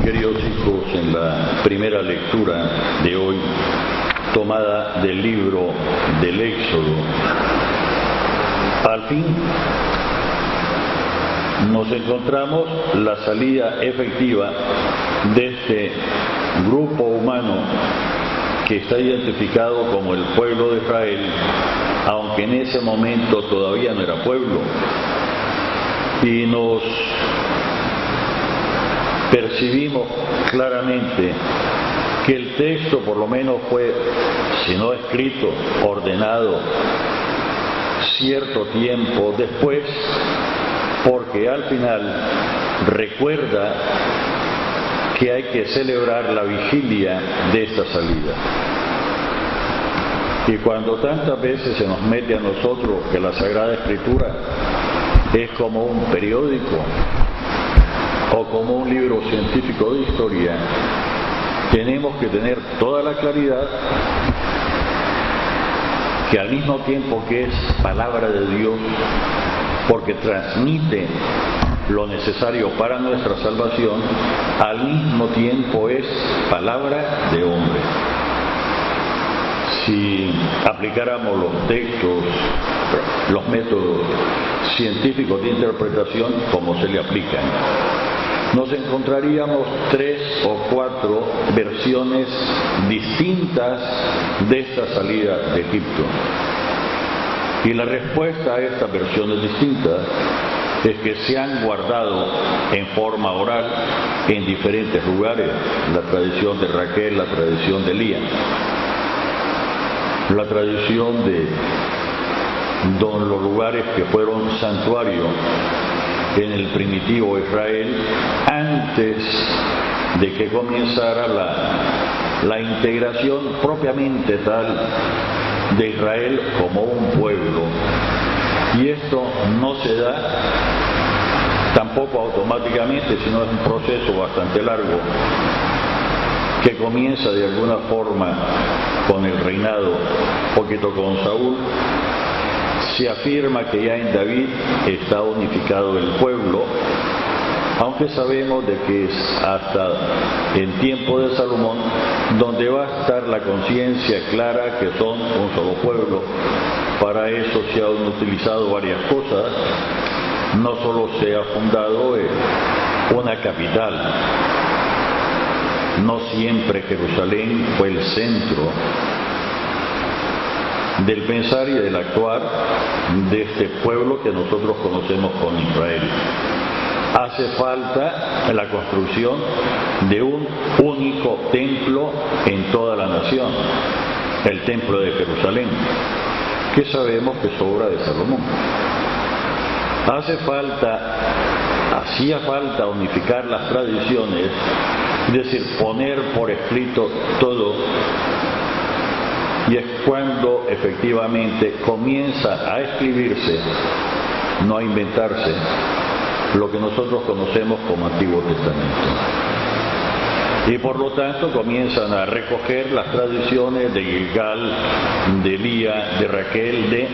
Queridos hijos, en la primera lectura de hoy, tomada del libro del Éxodo, al fin nos encontramos la salida efectiva de este grupo humano que está identificado como el pueblo de Israel, aunque en ese momento todavía no era pueblo, y nos percibimos claramente que el texto por lo menos fue, si no escrito, ordenado cierto tiempo después, porque al final recuerda que hay que celebrar la vigilia de esta salida. Y cuando tantas veces se nos mete a nosotros que la Sagrada Escritura es como un periódico o como un libro científico de historia, tenemos que tener toda la claridad que al mismo tiempo que es palabra de Dios, porque transmite lo necesario para nuestra salvación, al mismo tiempo es palabra de hombre. Si aplicáramos los textos, los métodos científicos de interpretación como se le aplican, nos encontraríamos 3 o 4 versiones distintas de esta salida de Egipto. Y la respuesta a estas versiones distintas es que se han guardado en forma oral en diferentes lugares, la tradición de Raquel, la tradición de Lía, la tradición de los lugares que fueron santuario en el primitivo Israel antes de que comenzara la integración propiamente tal de Israel como un pueblo. Y esto no se da tampoco automáticamente, sino es un proceso bastante largo que comienza de alguna forma con el reinado, un poquito con Saúl. Se afirma que ya en David está unificado el pueblo, aunque sabemos de que es hasta en tiempo de Salomón donde va a estar la conciencia clara que son un solo pueblo. Para eso se han utilizado varias cosas. No solo se ha fundado una capital, no siempre Jerusalén fue el centro del pensar y del actuar de este pueblo que nosotros conocemos como Israel. Hace falta la construcción de un único templo en toda la nación, el templo de Jerusalén, que sabemos que es obra de Salomón. Hacía falta unificar las tradiciones, es decir, poner por escrito todo. Y es cuando efectivamente comienza a escribirse, no a inventarse, lo que nosotros conocemos como Antiguo Testamento. Y por lo tanto comienzan a recoger las tradiciones de Gilgal, de Lía, de Raquel,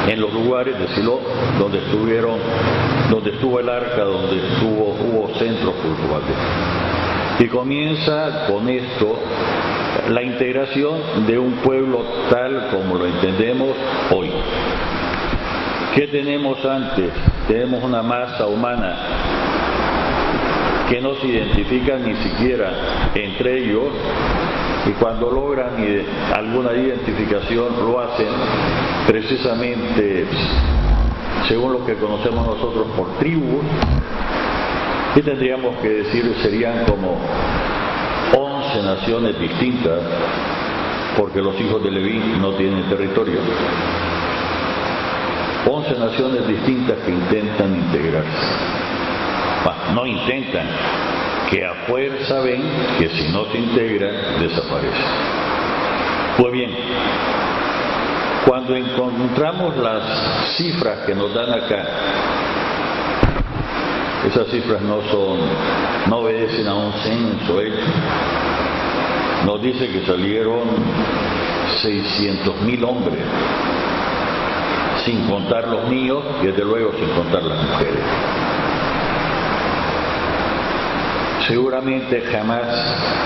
en los lugares de Silo donde estuvo el arca, donde hubo centros culturales. Y comienza con esto la integración de un pueblo tal como lo entendemos hoy. ¿Qué tenemos antes? Tenemos una masa humana que no se identifica ni siquiera entre ellos, y cuando logran alguna identificación lo hacen precisamente según lo que conocemos nosotros por tribus, y tendríamos que decir serían como 11 naciones distintas, porque los hijos de Leví no tienen territorio. 11 naciones distintas que intentan integrarse. No intentan, que a fuerza ven que si no se integran, desaparecen. Pues bien, cuando encontramos las cifras que nos dan acá, esas cifras no obedecen a un censo hecho. Nos dice que salieron 600.000 hombres, sin contar los niños y desde luego sin contar las mujeres. seguramente jamás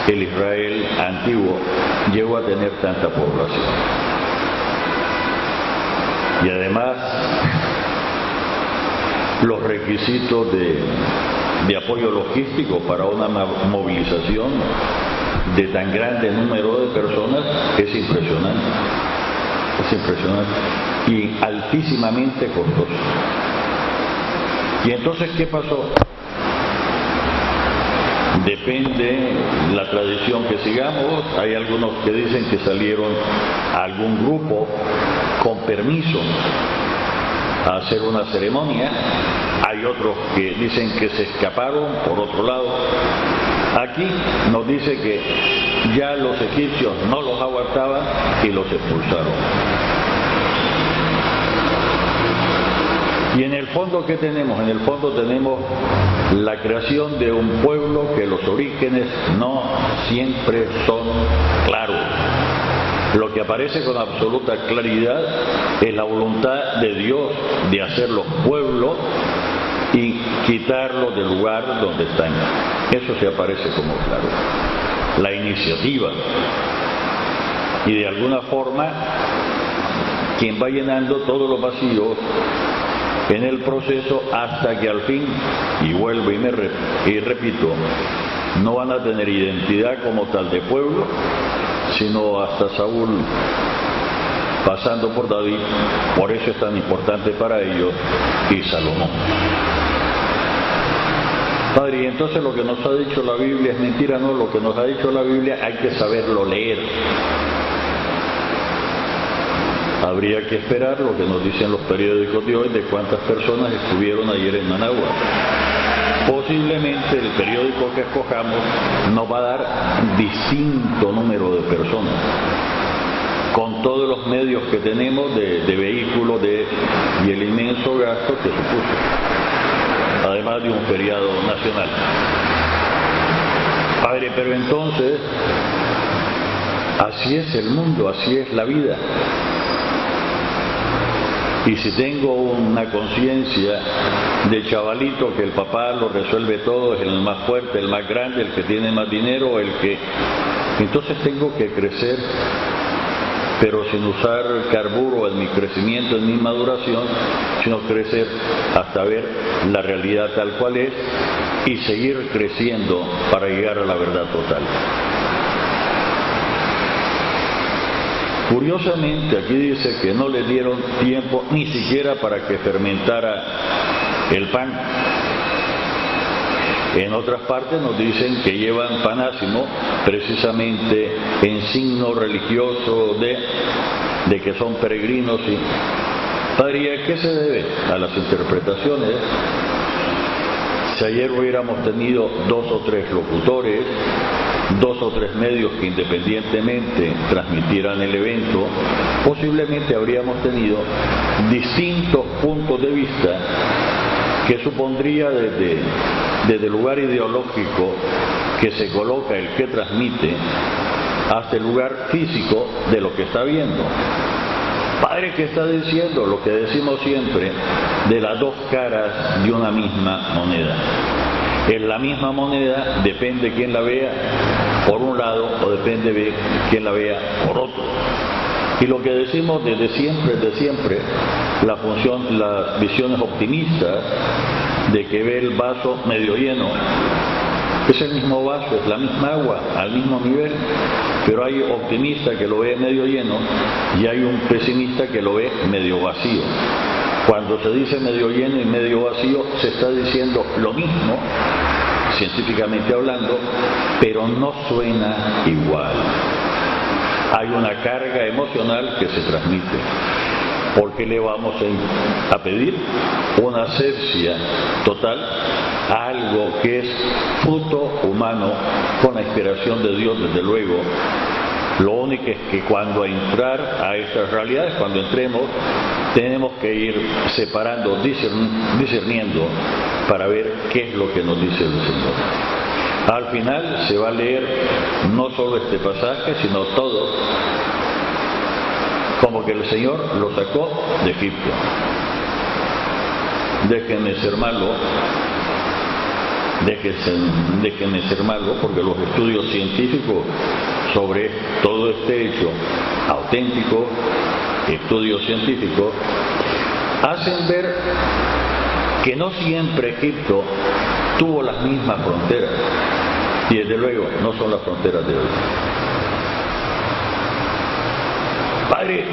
el Israel antiguo llegó a tener tanta población. Y además, los requisitos de apoyo logístico para una movilización de tan grande número de personas es impresionante. Es impresionante y altísimamente costoso. Y entonces, ¿qué pasó? Depende la tradición que sigamos. Hay algunos que dicen que salieron a algún grupo con permiso a hacer una ceremonia. Hay otros que dicen que se escaparon por otro lado. Aquí nos dice que ya los egipcios no los aguantaban y los expulsaron. Y en el fondo, ¿qué tenemos? En el fondo tenemos la creación de un pueblo que los orígenes no siempre son claros. Lo que aparece con absoluta claridad es la voluntad de Dios de hacerlos pueblo y quitarlos del lugar donde están. Eso se aparece como claro. La iniciativa. Y de alguna forma, quien va llenando todos los vacíos en el proceso hasta que al fin, y vuelvo y repito, no van a tener identidad como tal de pueblo, sino hasta Saúl, pasando por David. Por eso es tan importante para ellos, y Salomón. Padre, y entonces lo que nos ha dicho la Biblia es mentira. No, lo que nos ha dicho la Biblia hay que saberlo leer. Habría que esperar lo que nos dicen los periódicos de hoy de cuántas personas estuvieron ayer en Managua. Posiblemente el periódico que escojamos nos va a dar distinto número de personas, con todos los medios que tenemos de vehículos y el inmenso gasto que supuso, además de un feriado nacional. Padre, pero entonces, así es el mundo, así es la vida. Y si tengo una conciencia de chavalito que el papá lo resuelve todo, es el más fuerte, el más grande, el que tiene más dinero, entonces tengo que crecer, pero sin usar carburo en mi crecimiento, en mi maduración, sino crecer hasta ver la realidad tal cual es y seguir creciendo para llegar a la verdad total. Curiosamente, aquí dice que no le dieron tiempo ni siquiera para que fermentara el pan. En otras partes nos dicen que llevan panásimo precisamente en signo religioso de que son peregrinos. Padre, ¿y a qué se debe? A las interpretaciones. Si ayer hubiéramos tenido 2 o 3 locutores, 2 o 3 medios que independientemente transmitieran el evento, posiblemente habríamos tenido distintos puntos de vista que supondría desde el lugar ideológico que se coloca el que transmite hasta el lugar físico de lo que está viendo. Padre, que está diciendo lo que decimos siempre de las 2 caras de una misma moneda. En la misma moneda depende quién la vea por un lado o depende de quién la vea por otro. Y lo que decimos desde siempre, las visiones optimistas de que ve el vaso medio lleno, es el mismo vaso, es la misma agua, al mismo nivel, pero hay optimista que lo ve medio lleno y hay un pesimista que lo ve medio vacío. Cuando se dice medio lleno y medio vacío, se está diciendo lo mismo, científicamente hablando, pero no suena igual. Hay una carga emocional que se transmite. ¿Por qué le vamos a pedir una asepsia total a algo que es fruto humano con la inspiración de Dios, desde luego? Lo único es que cuando entrar a estas realidades, cuando entremos, tenemos que ir separando, discerniendo para ver qué es lo que nos dice el Señor. Al final se va a leer no solo este pasaje, sino todo, como que el Señor lo sacó de Egipto. Déjenme ser malo déjenme ser malo, porque los estudios científicos sobre todo este hecho auténtico, estudios científicos, hacen ver que no siempre Egipto tuvo las mismas fronteras, y desde luego no son las fronteras de hoy. Padre,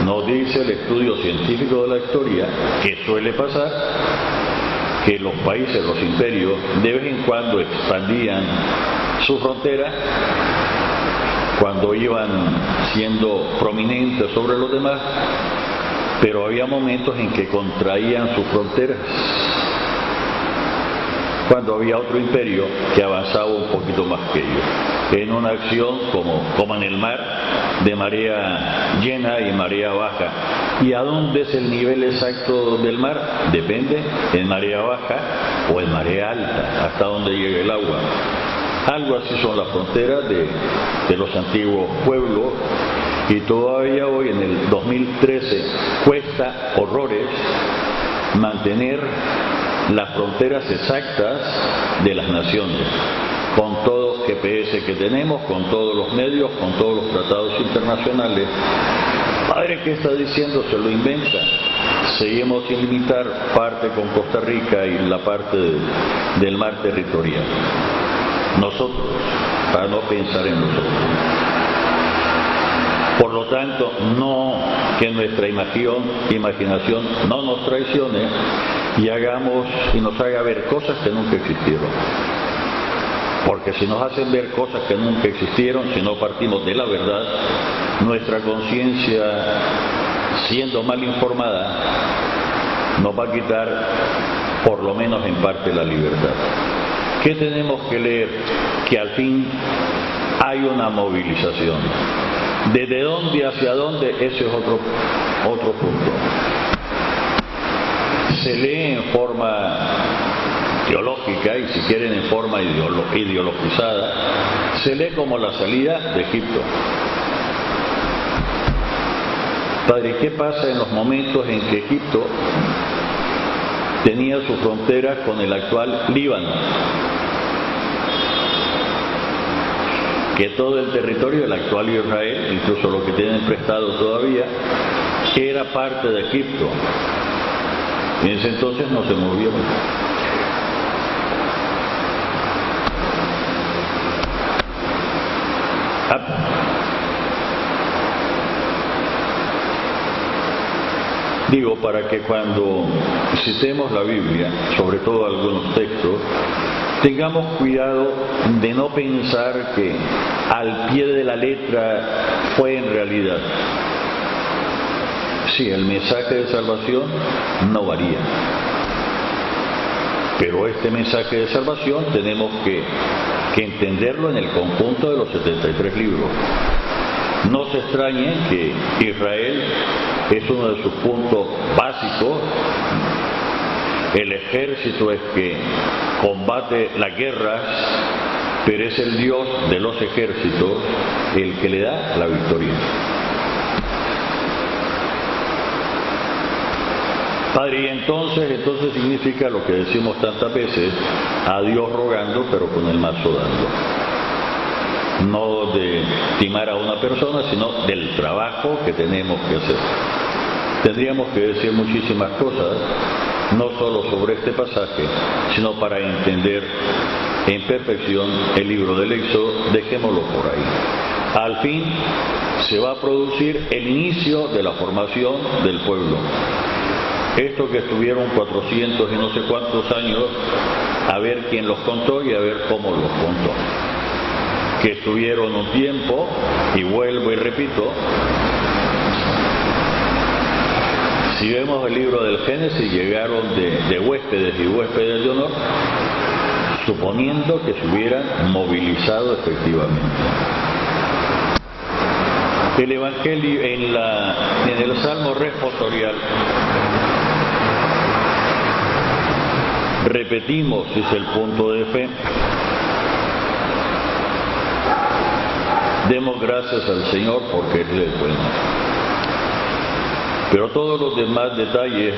nos dice el estudio científico de la historia que suele pasar que los países, los imperios, de vez en cuando expandían su frontera cuando iban siendo prominentes sobre los demás, pero había momentos en que contraían sus fronteras cuando había otro imperio que avanzaba un poquito más que ellos, en una acción como en el mar, de marea llena y marea baja. ¿Y a dónde es el nivel exacto del mar? Depende, en marea baja o en marea alta, hasta donde llega el agua. Algo así son las fronteras de los antiguos pueblos, y todavía hoy, en el 2013, cuesta horrores mantener las fronteras exactas de las naciones, con todos los GPS que tenemos, con todos los medios, con todos los tratados internacionales. Padre, ¿qué está diciendo? Se lo inventa. Seguimos sin limitar parte con Costa Rica y la parte del mar territorial. Nosotros, para no pensar en nosotros. Por lo tanto, no que nuestra imaginación no nos traicione y nos haga ver cosas que nunca existieron. Porque si nos hacen ver cosas que nunca existieron, si no partimos de la verdad, nuestra conciencia, siendo mal informada, nos va a quitar por lo menos en parte la libertad. ¿Qué tenemos que leer? Que al fin hay una movilización. ¿Desde dónde hacia dónde? Ese es otro punto. Se lee en forma teológica, y si quieren en forma ideologizada, se lee como la salida de Egipto. Padre, ¿qué pasa en los momentos en que Egipto tenía su frontera con el actual Líbano? Que todo el territorio del actual Israel, incluso lo que tienen prestado todavía, era parte de Egipto. En ese entonces no se movieron. Digo, para que cuando citemos la Biblia, sobre todo algunos textos, tengamos cuidado de no pensar que al pie de la letra fue en realidad. Sí, el mensaje de salvación no varía. Pero este mensaje de salvación tenemos que entenderlo en el conjunto de los 73 libros. No se extrañen que Israel es uno de sus puntos básicos. El ejército es que combate las guerras, pero es el Dios de los ejércitos el que le da la victoria. Padre, y entonces significa lo que decimos tantas veces, a Dios rogando, pero con el mazo dando. No de timar a una persona, sino del trabajo que tenemos que hacer. Tendríamos que decir muchísimas cosas, no solo sobre este pasaje, sino para entender en perfección el libro del Éxodo. Dejémoslo por ahí. Al fin se va a producir el inicio de la formación del pueblo. Esto que estuvieron 400 y no sé cuántos años, a ver quién los contó y a ver cómo los contó. Que estuvieron un tiempo, y vuelvo y repito, si vemos el libro del Génesis, llegaron de huéspedes y huéspedes de honor, suponiendo que se hubieran movilizado efectivamente. El Evangelio en el Salmo responsorial, repetimos, es el punto de fe. Demos gracias al Señor porque Él es bueno. Pero todos los demás detalles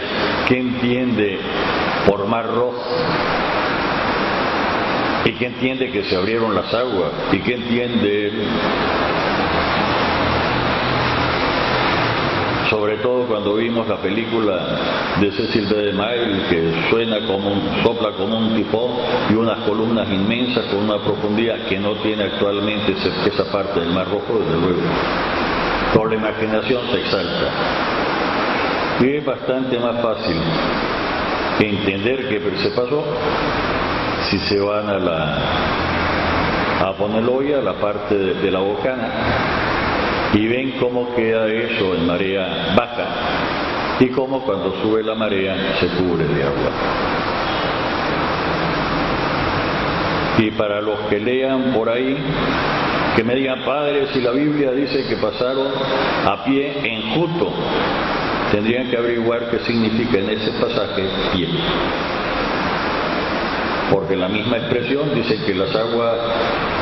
que entiende por Mar Rojo, ¿Y qué entiende que se abrieron las aguas? ¿Y qué entiende él? Sobre todo cuando vimos la película de Cecil B. DeMille, que sopla como un tifón y unas columnas inmensas con una profundidad que no tiene actualmente esa parte del Mar Rojo, desde luego. Por la imaginación se exalta. Y es bastante más fácil entender qué se pasó si se van a Poneloya, a la parte de la Bocana, y ven cómo queda eso en marea baja y cómo cuando sube la marea se cubre de agua. Y para los que lean por ahí, que me digan, padre, si la Biblia dice que pasaron a pie enjuto, tendrían que averiguar qué significa en ese pasaje pie. Porque la misma expresión dice que las aguas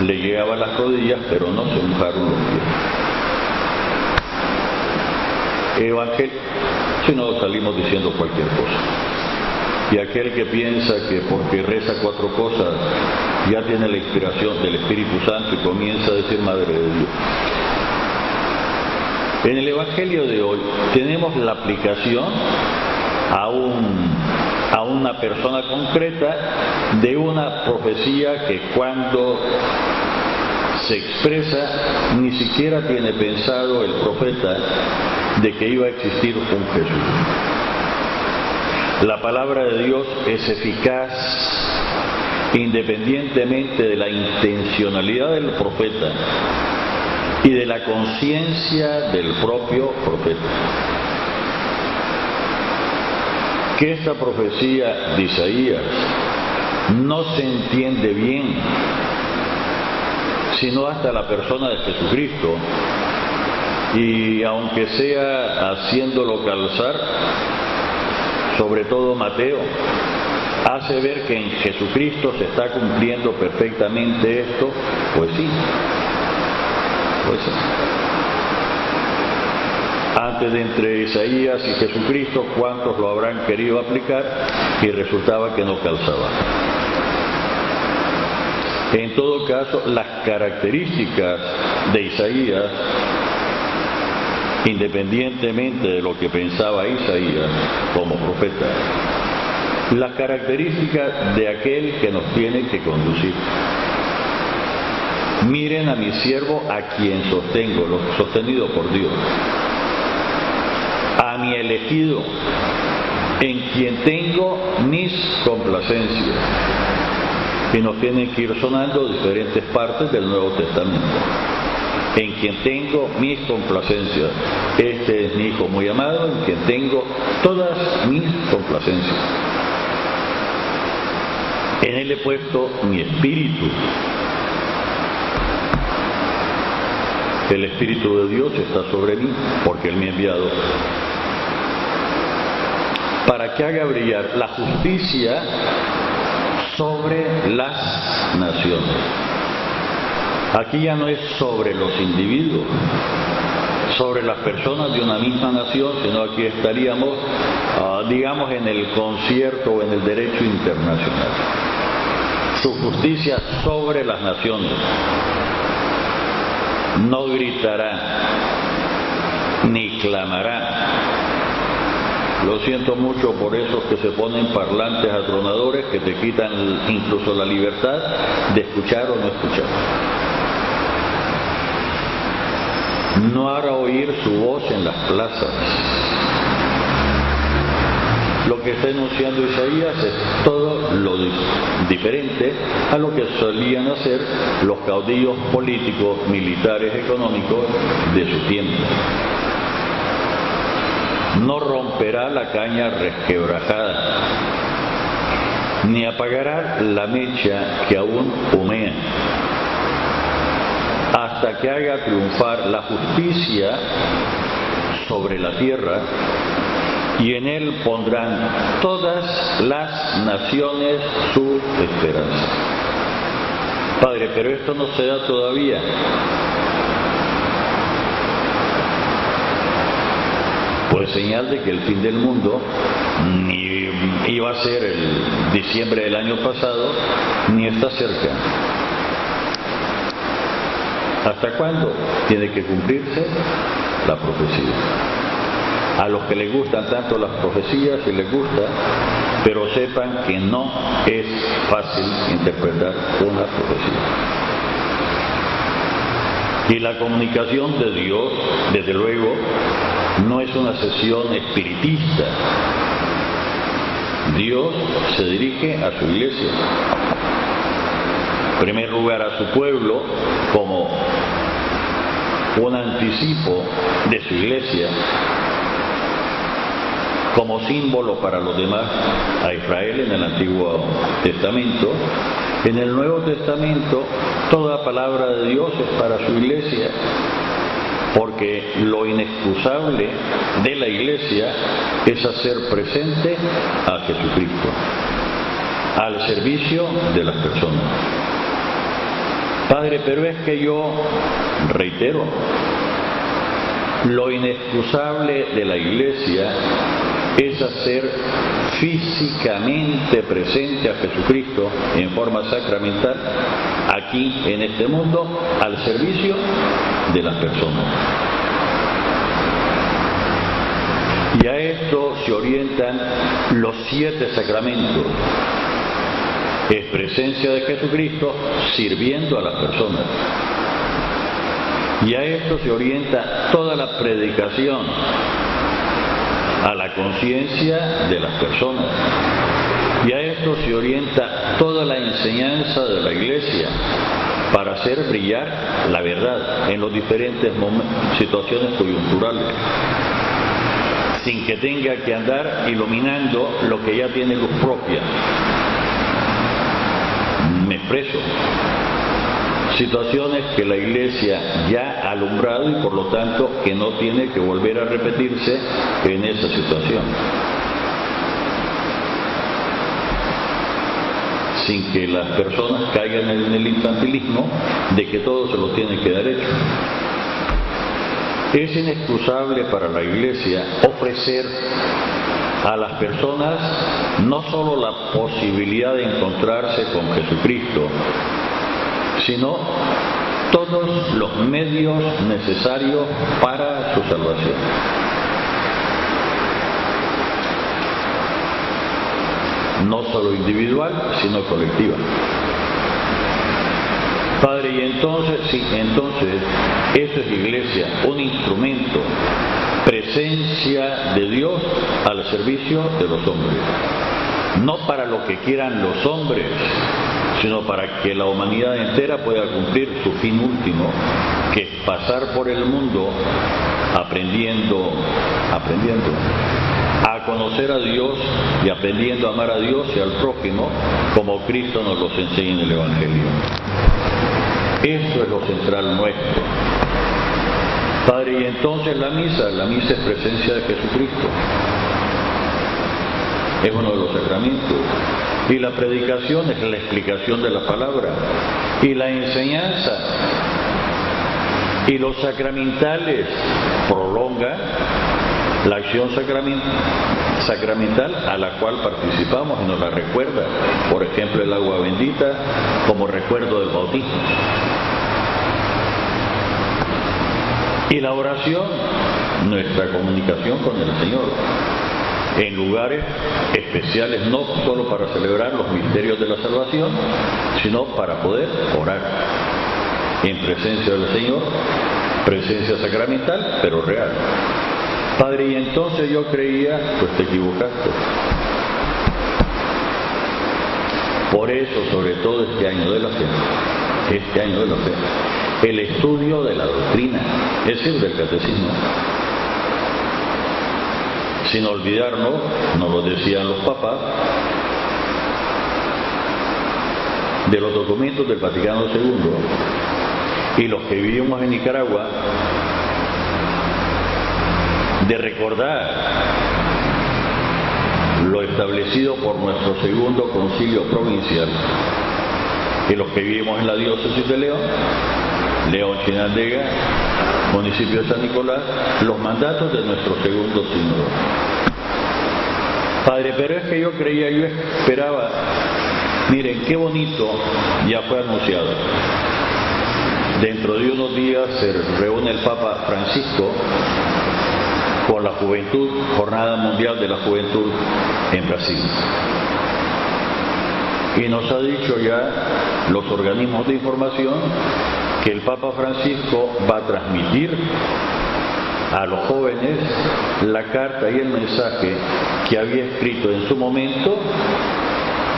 le llegaban a las rodillas, pero no se mojaron los pies. Evangelio, si no salimos diciendo cualquier cosa. Y aquel que piensa que porque reza 4 cosas ya tiene la inspiración del Espíritu Santo y comienza a decir Madre de Dios. En el Evangelio de hoy tenemos la aplicación a una persona concreta de una profecía que cuando se expresa ni siquiera tiene pensado el profeta de que iba a existir un Jesús. La palabra de Dios es eficaz independientemente de la intencionalidad del profeta y de la conciencia del propio profeta. Que esta profecía de Isaías no se entiende bien sino hasta la persona de Jesucristo, y aunque sea haciéndolo calzar, sobre todo Mateo, hace ver que en Jesucristo se está cumpliendo perfectamente esto, pues sí. Antes de entre Isaías y Jesucristo, ¿cuántos lo habrán querido aplicar? Y resultaba que no calzaba. En todo caso, las características de Isaías, independientemente de lo que pensaba Isaías como profeta, las características de aquel que nos tiene que conducir. Miren a mi siervo a quien sostengo, sostenido por Dios. A mi elegido, en quien tengo mis complacencias. Y nos tienen que ir sonando diferentes partes del Nuevo Testamento. En quien tengo mis complacencias. Este es mi Hijo muy amado, en quien tengo todas mis complacencias. En él he puesto mi espíritu. El Espíritu de Dios está sobre mí, porque Él me ha enviado para que haga brillar la justicia sobre las naciones. Aquí ya no es sobre los individuos, sobre las personas de una misma nación, sino aquí estaríamos, digamos, en el concierto o en el derecho internacional. Su justicia sobre las naciones. No gritará, ni clamará. Lo siento mucho por esos que se ponen parlantes atronadores que te quitan incluso la libertad de escuchar o no escuchar. No hará oír su voz en las plazas. Lo que está enunciando Isaías es todo lo diferente a lo que solían hacer los caudillos políticos, militares, económicos de su tiempo. No romperá la caña resquebrajada, ni apagará la mecha que aún humea, hasta que haga triunfar la justicia sobre la tierra, y en él pondrán todas las naciones su esperanza. Padre, pero esto no se da todavía. Pues señal de que el fin del mundo ni iba a ser el diciembre del año pasado, ni está cerca. ¿Hasta cuándo tiene que cumplirse la profecía? A los que les gustan tanto las profecías, si les gusta, pero sepan que no es fácil interpretar una profecía. Y la comunicación de Dios, desde luego, no es una sesión espiritista. Dios se dirige a su iglesia. En primer lugar a su pueblo, como un anticipo de su iglesia, como símbolo para los demás, a Israel en el Antiguo Testamento. En el Nuevo Testamento, toda palabra de Dios es para su iglesia, porque lo inexcusable de la iglesia es hacer presente a Jesucristo, al servicio de las personas. Padre, pero es que yo reitero, lo inexcusable de la iglesia es hacer físicamente presente a Jesucristo en forma sacramental aquí en este mundo al servicio de las personas. Y a esto se orientan los 7 sacramentos. Es presencia de Jesucristo sirviendo a las personas. Y a esto se orienta toda la predicación, a la conciencia de las personas. Y a esto se orienta toda la enseñanza de la iglesia para hacer brillar la verdad en las diferentes situaciones coyunturales, sin que tenga que andar iluminando lo que ya tiene luz propia. Me expreso. Situaciones que la iglesia ya ha alumbrado y por lo tanto que no tiene que volver a repetirse en esa situación, sin que las personas caigan en el infantilismo de que todo se lo tiene que dar hecho. Es inexcusable para la iglesia ofrecer a las personas no solo la posibilidad de encontrarse con Jesucristo, sino todos los medios necesarios para su salvación. No solo individual, sino colectiva. Padre, y entonces, eso es iglesia, un instrumento, presencia de Dios al servicio de los hombres. No para lo que quieran los hombres, sino para que la humanidad entera pueda cumplir su fin último, que es pasar por el mundo aprendiendo a conocer a Dios y aprendiendo a amar a Dios y al prójimo como Cristo nos los enseña en el Evangelio. Esto es lo central nuestro. Padre, y entonces la misa es presencia de Jesucristo. Es uno de los sacramentos. Y la predicación es la explicación de la palabra. Y la enseñanza y los sacramentales prolongan la acción sacramental a la cual participamos y nos la recuerda. Por ejemplo, el agua bendita como recuerdo del bautismo. Y la oración, nuestra comunicación con el Señor, en lugares especiales, no solo para celebrar los misterios de la salvación, sino para poder orar en presencia del Señor, presencia sacramental, pero real. Padre, y entonces yo creía, pues te equivocaste. Por eso, sobre todo este año de la fe, el estudio de la doctrina, es decir, del catecismo. Sin olvidarnos, nos lo decían los papas, de los documentos del Vaticano II, y los que vivimos en Nicaragua, de recordar lo establecido por nuestro segundo concilio provincial, y los que vivimos en la diócesis de León, Chinandega, municipio de San Nicolás, los mandatos de nuestro segundo sínodo. Padre, pero es que yo creía, yo esperaba. Miren, qué bonito, ya fue anunciado. Dentro de unos días se reúne el Papa Francisco con la juventud, Jornada Mundial de la Juventud en Brasil. Y nos ha dicho ya los organismos de información que el Papa Francisco va a transmitir a los jóvenes la carta y el mensaje que había escrito en su momento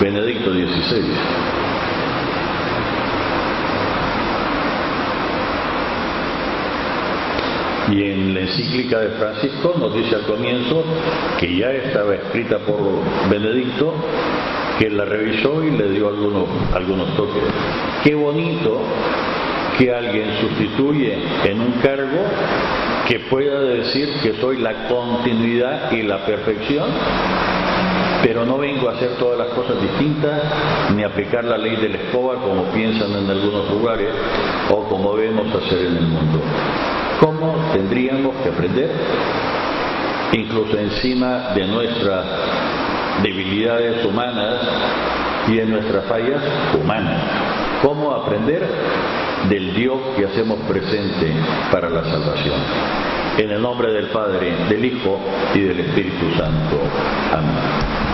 Benedicto XVI. Y en la encíclica de Francisco nos dice al comienzo que ya estaba escrita por Benedicto, que la revisó y le dio algunos toques. Qué bonito que alguien sustituye en un cargo que pueda decir que soy la continuidad y la perfección, pero no vengo a hacer todas las cosas distintas ni a aplicar la ley de la escoba como piensan en algunos lugares o como vemos hacer en el mundo. ¿Cómo tendríamos que aprender, incluso encima de nuestras debilidades humanas y de nuestras fallas humanas? ¿Cómo aprender del Dios que hacemos presente para la salvación? En el nombre del Padre, del Hijo y del Espíritu Santo. Amén.